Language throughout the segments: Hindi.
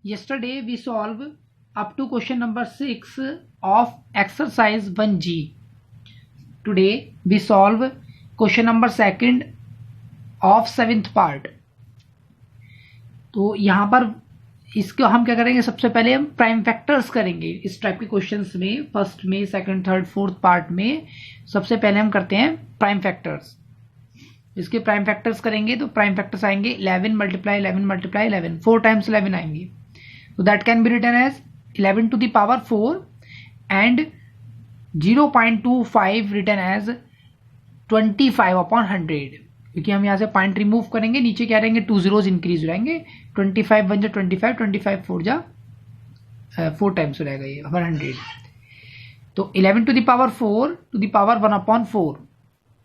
Yesterday we solved up to question number 6 of exercise 1G. Today we solve question number 2 of 7th part. तो यहाँ पर इसको हम क्या करेंगे, सबसे पहले हम प्राइम फैक्टर्स करेंगे इस टाइप के क्वेश्चंस में। फर्स्ट में, सेकंड, थर्ड, फोर्थ पार्ट में सबसे पहले हम करते हैं प्राइम फैक्टर्स। इसके प्राइम फैक्टर्स करेंगे तो प्राइम फैक्टर्स आएंगे 11 मल्टीप्लाई 11 मल्टीप्लाई 11, 4 टाइम्स 11 आएंगे। तो that can be written as 11 to the power 4 and 0.25 written as 25/100, क्योंकि हम यहाँ से पॉइंट रिमूव करेंगे, नीचे क्या रहेंगे 2 zeros इंक्रीज रहेंगे। 25 बन जा 25, 25 4 जा 4 टाइम्स हो जाएगा ये 100। तो 11 to the power 4 to the power 1/4,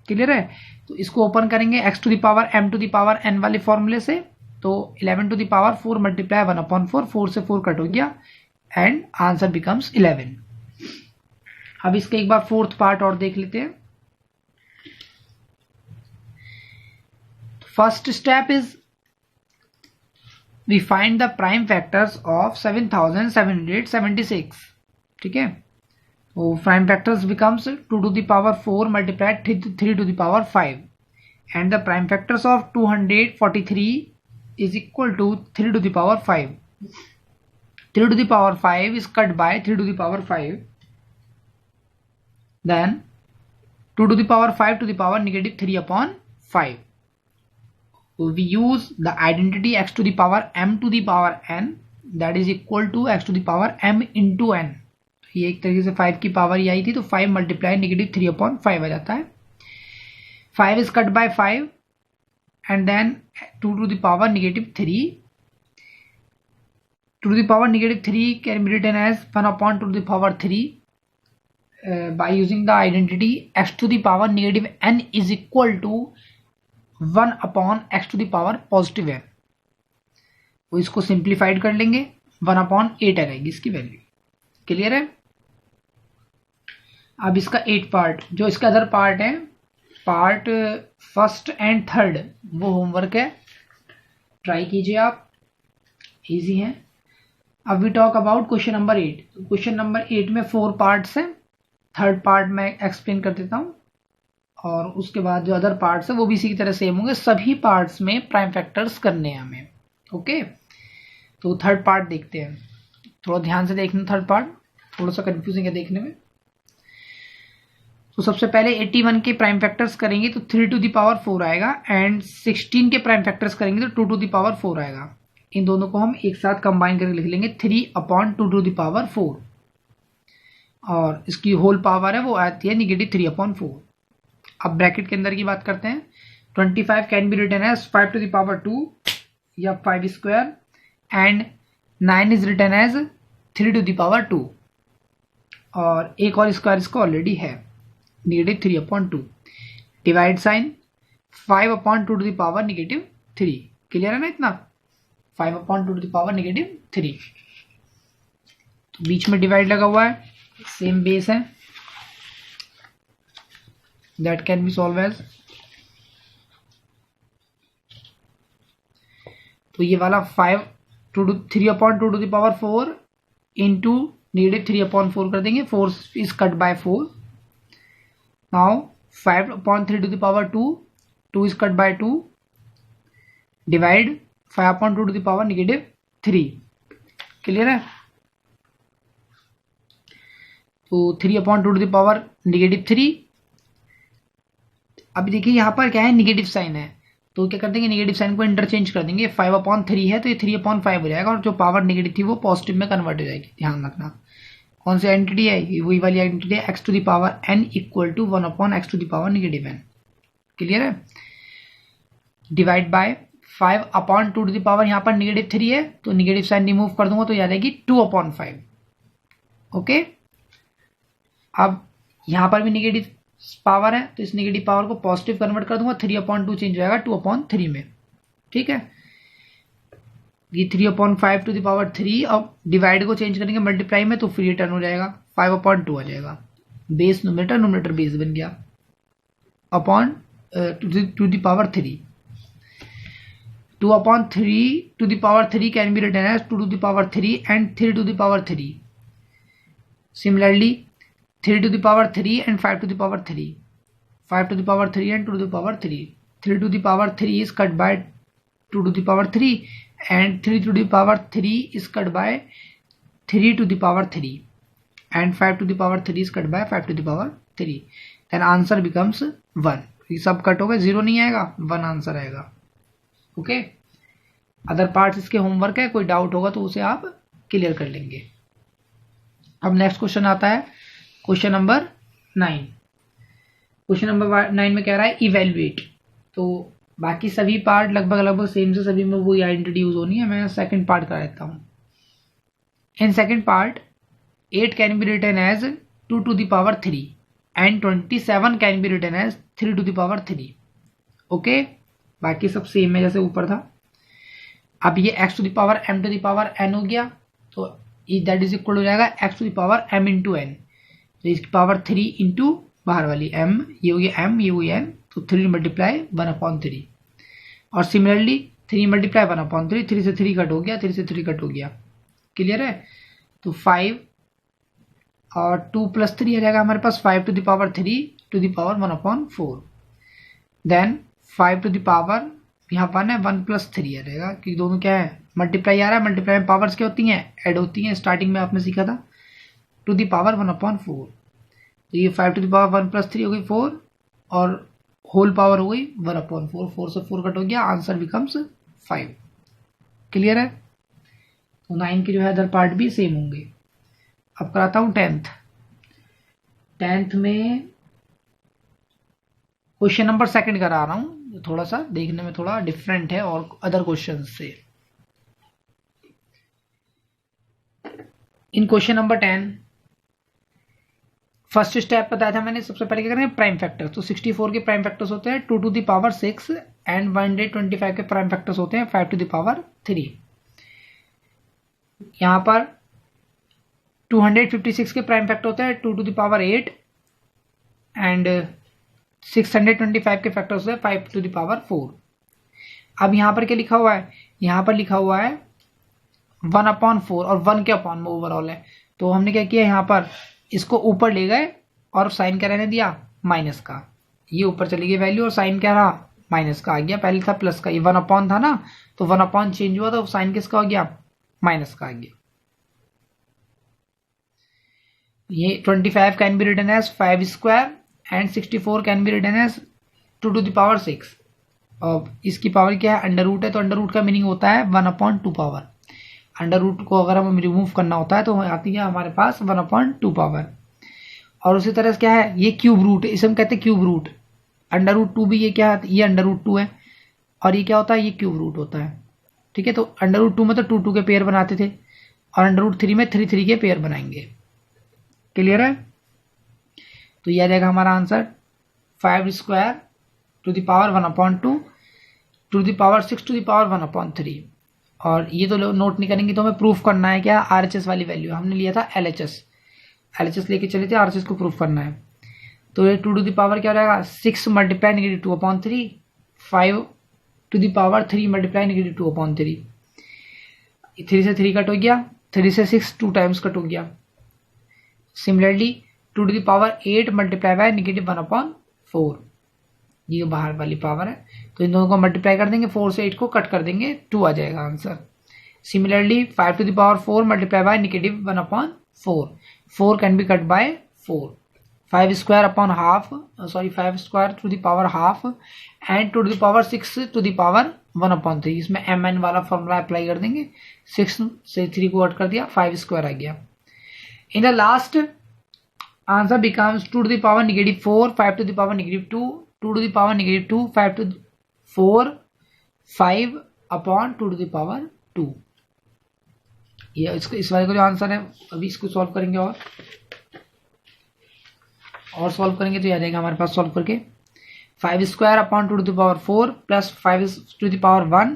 clear है। तो इसको ओपन करेंगे x to the power m to the power n वाले फॉर्मूले से। तो 11 to the power 4 मल्टीप्लाई 1/4, 4 से 4 कट हो गया एंड आंसर बिकम्स 11। अब इसका एक बार फोर्थ पार्ट और देख लेते हैं। First step is we find the prime factors of 7776। ठीक है, तो prime factors becomes 2 to the power 4 multiplied 3 to the power 5 and the prime factors of 243 is equal to 3 to the power 5. 3 to the power 5 is cut by 3 to the power 5. Then 2 to the power 5 to the power negative 3/5. So we use the identity x to the power m to the power n, that is equal to x to the power m into n. ये एक तरीके से 5 की पावर ही आई थी, तो 5 मल्टीप्लाई negative 3/5 आ जाता है। 5 is cut by 5 and then 2 to the power negative 3. 2 to the power negative 3 can be written as 1/2 to the power 3 by using the identity x to the power negative n is equal to 1/x to the power positive n। तो इसको सिंप्लीफाइड कर लेंगे, 1/8 आ जाएगी इसकी वैल्यू। क्लियर है। अब इसका 8 पार्ट, जो इसका अदर पार्ट है, पार्ट फर्स्ट एंड थर्ड, वो होमवर्क है, ट्राई कीजिए आप, इजी है। अब we talk about question number 8। Question number 8 में 4 पार्ट्स हैं। थर्ड पार्ट मैं एक्सप्लेन कर देता हूँ और उसके बाद जो अदर पार्ट्स है वो भी इसी की तरह सेम होंगे। सभी पार्ट्स में प्राइम फैक्टर्स करने हैं हमें। ओके, तो थर्ड पार्ट देखते हैं। थोड़ा ध्यान से देखना, थर्ड पार्ट थोड़ा सा कंफ्यूजिंग है देखने में। तो सबसे पहले 81 के प्राइम फैक्टर्स करेंगे तो 3 to the power 4 आएगा एंड 16 के प्राइम फैक्टर्स करेंगे तो 2 to the power 4 आएगा। इन दोनों को हम एक साथ कंबाइन करके लिख लेंगे 3/2 to the power 4, और इसकी होल पावर है वो आती है negative 3/4। अब ब्रैकेट के अंदर की बात करते हैं। 25 can be written as 5 to the power 2 या 5 square and 9 is written as 3 to the power 2, और एक और स्क्वायर इसका ऑलरेडी है negative 3/2। Divide sign 5/2 to the power negative 3। Clear है ना इतना, 5/2 to the power negative 3। तो बीच में डिवाइड लगा हुआ है, सेम बेस है, that can be solved as. तो ये वाला 3/2 to the power 4 into negative 3/4 कर देंगे। 4 is cut by 4। Now 5/3 to the power 2, 2 is cut by 2, divide 5/2 to the power negative 3। Clear है। तो 3/2 to the power negative 3। अब देखिए यहाँ पर क्या है, निगेटिव साइन है, तो क्या कर देंगे, निगेटिव साइन को इंटरचेंज कर देंगे। 5/3 है तो ये 3/5 हो जाएगा, और जो पावर नेगेटिव थी वो पॉजिटिव में कन्वर्ट हो जाएगी। ध्यान रखना कौन सी आइडेंटिटी है, वही वाली आइडेंटिटी है, x to the power n equal to 1/x to the power negative n। Clear है। Divide by 5/2 to the power, यहाँ पर negative 3 है तो निगेटिव साइन रिमूव कर दूंगा तो याद आएगी 2/5। ओके, अब यहाँ पर भी निगेटिव पावर है तो इस निगेटिव पावर को पॉजिटिव कन्वर्ट कर दूंगा, 3/2 चेंज हो जाएगा 2/3 में। ठीक है, ये 3/5 to the power 3, अब डिवाइड को चेंज करेंगे मल्टीप्लाई में तो फिर ये टर्न हो जाएगा 5/2 आ जाएगा। बेस न्यूमरेटर, न्यूमरेटर बेस बन गया, upon two the power 3। 2/3 to the power 3 can be written as 2 to the power 3 and 3 to the power 3. Similarly, 3 to the power 3 and 5 to the power 3. 5 to the power 3 and 2 to the power 3. 3 to the power 3 is cut by 2 to the power 3 and 3 to the power 3 is cut by 3 to the power 3 and 5 to the power 3 is cut by 5 to the power 3. Then answer becomes 1. ये सब कट हो गए, 0 नहीं आएगा, 1 आंसर आएगा. ओके, अदर पार्ट्स इसके होमवर्क है, कोई डाउट होगा तो उसे आप क्लियर कर लेंगे. अब नेक्स्ट क्वेश्चन आता है क्वेश्चन नंबर 9. क्वेश्चन नंबर 9 में कह रहा है इवेल्युएट. तो बाकी सभी पार्ट लगभग सेम से सभी में वो आइडेंटिटी यूज होनी है. मैं सेकंड पार्ट करा देता हूँ. In second part 8 can be written as 2 to the power 3 and 27 can be written as 3 to the power 3. Okay, बाकी सब सेम है जैसे ऊपर था. अब ये x to the power m to the power n हो गया, तो दैट इज इक्वल हो जाएगा x to the power m into n. तो इसकी पावर 3 इंटू बाहर वाली m, ये हो गया m, ये हो गया n, तो 3 मल्टीप्लाई 1/3. और सिमिलरली 3 मल्टीप्लाई 1/3, 3 से 3 कट हो गया, 3 से 3 कट हो गया. क्लियर है. तो 5 और 2 + 3 आ जाएगा हमारे पास 5 to the power 3 to the power 1/4. Then 5 to the power, यहाँ 1 है, 1 + 3 आ जाएगा, क्योंकि दोनों क्या है, मल्टीप्लाई आ रहा है. मल्टीप्लाई में पावर्स क्या होती हैं, ऐड होती हैं. स्टार्टिंग में आपने सीखा था, टू द पावर 1/4. तो ये 5 to the power 1 + 3 हो गई 4 और होल पावर हो गई 1/4. 4 से 4 कट हो गया, आंसर बिकम्स 5. क्लियर है. तो 9 के जो है अदर पार्ट भी सेम होंगे. अब कराता हूँ 10th में क्वेश्चन नंबर 2 करा रहा हूँ. थोड़ा सा देखने में थोड़ा डिफरेंट है और अदर क्वेश्चन से. इन क्वेश्चन नंबर 10 फर्स्ट स्टेप बताया था मैंने. सबसे पहले क्या करेंगे, प्राइम फैक्टर. तो 64 के प्राइम फैक्टर्स होते हैं 2 to the power 6 एंड 125 के प्राइम फैक्टर्स होते हैं 5 to the power 3. यहां पर 256 के प्राइम फैक्टर होते हैं 2 to the power 8 एंड 625 के फैक्टर्स होते हैं 5 to the power 4. अब यहां पर क्या लिखा हुआ है, यहां पर लिखा हुआ है 1/4 और 1 के अपॉन में ओवरऑल है. तो हमने क्या किया, यहाँ पर इसको ऊपर ले गए और साइन क्या रहने दिया, माइनस का. ये ऊपर चली गई वैल्यू और साइन क्या रहा, माइनस का आ गया. पहले था प्लस का, ये 1/, था ना, तो 1/, चेंज हुआ तो साइन किसका हो गया, माइनस का आ गया. ये 25 can be written as 5² and 64 can be written as 2 to the power 6. अब इसकी पावर क्या है, अंडर रूट है, तो अंडर रूट का मीनिंग होता है 1/2 पावर. अंडर रूट को अगर हमें रिमूव करना होता है तो आती है हमारे पास 1/2 पावर. और उसी तरह से क्या है, ये क्यूब रूट, इसे हम कहते हैं क्यूब रूट. √2 भी ये क्या है, ये √2 है और ये क्या होता है, ये क्यूब रूट होता है. ठीक है, तो √2 में तो 2 के पेयर बनाते थे और √3 में 3 के पेयर बनाएंगे. क्लियर है. तो यह आ जाएगा हमारा answer 5² to the power 1/2 to the power 6 to the power 1/3. और ये तो नोट नहीं करेंगे, तो हमें प्रूफ करना है क्या, RHS वाली वैल्यू. हमने लिया था LHS लेके चले थे, RHS को प्रूफ करना है. तो ये 2 to the power क्या हो जाएगा, 6 multiply -2/3, 5 to the power 3 multiply -2/3. 3 से 3 कट हो गया, 3 से 6 2 टाइम्स कट हो गया. Similarly 2 to the power 8 multiply by -1/4, ये बाहर वाली पावर है, तो इन दोनों को मल्टीप्लाई कर देंगे, 4 से 8 को कट कर देंगे, 2 आ जाएगा answer. Similarly 5 to the power 4 multiply by -1/4, 4 can be cut by 4. 5² to the power half and 2 to the power 6 to the power 1/3. इसमें mn वाला फॉर्मूला अप्लाई कर देंगे, 6 से 3 को कट कर दिया, 5² आ गया. In the last answer becomes 2 to the power -4, 5 to the power -2, 2 to the power -2, 5 to 4, 5/2 to the power 2. ये इस वाले का जो आंसर है, अभी इसको सॉल्व करेंगे और सॉल्व करेंगे तो आ जाएगा हमारे पास सॉल्व करके 5² 2 to the power 4 plus 5 to the power 1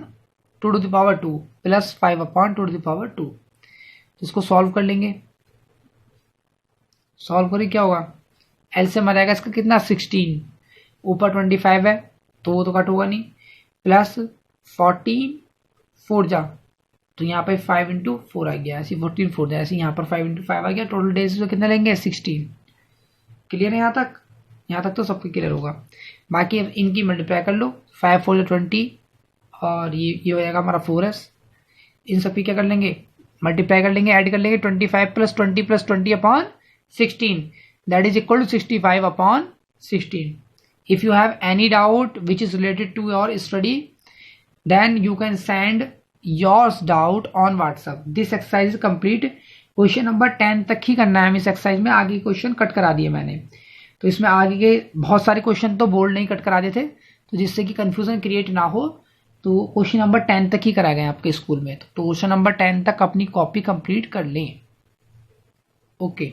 2 to the power 2 plus 5/2 to the power 2. तो इसको सॉल्व कर लेंगे. सॉल्व करें क्या होगा, एलसीएम आ जाएगा इसका कितना, 16. ऊपर 25 है तो वो तो कट होगा नहीं, प्लस 14 4 जा, तो यहाँ पे 5 इंटू 4 आ गया, ऐसे 14 4 ऐसे यहाँ पर 5 इंटू 5 आ गया। टोटल डेज तो कितने लेंगे 16। क्लियर है यहाँ तक? यहाँ तक तो सबको क्लियर होगा। बाकी इनकी मल्टीप्लाई कर लो, 5 4 20 और ये हो जाएगा हमारा 4s। इन सब की क्या कर लेंगे, मल्टीप्लाई कर लेंगे, ऐड कर लेंगे। 25 plus 20 plus 20 upon 16 that is equal to 65 upon 16। If you have any doubt which is related to your study then you can send yours doubt on WhatsApp. This exercise is complete. Question number 10 तक ही करना है हमें इस एक्सरसाइज में, आगे क्वेश्चन कट करा दिए मैंने। तो इसमें आगे के बहुत सारे क्वेश्चन तो बोर्ड नहीं कट करा देते, तो जिससे कि कंफ्यूजन क्रिएट ना हो, तो क्वेश्चन नंबर 10 तक ही कराए गए आपके स्कूल में। तो क्वेश्चन नंबर 10 तक अपनी कॉपी कंप्लीट कर लें। ओके।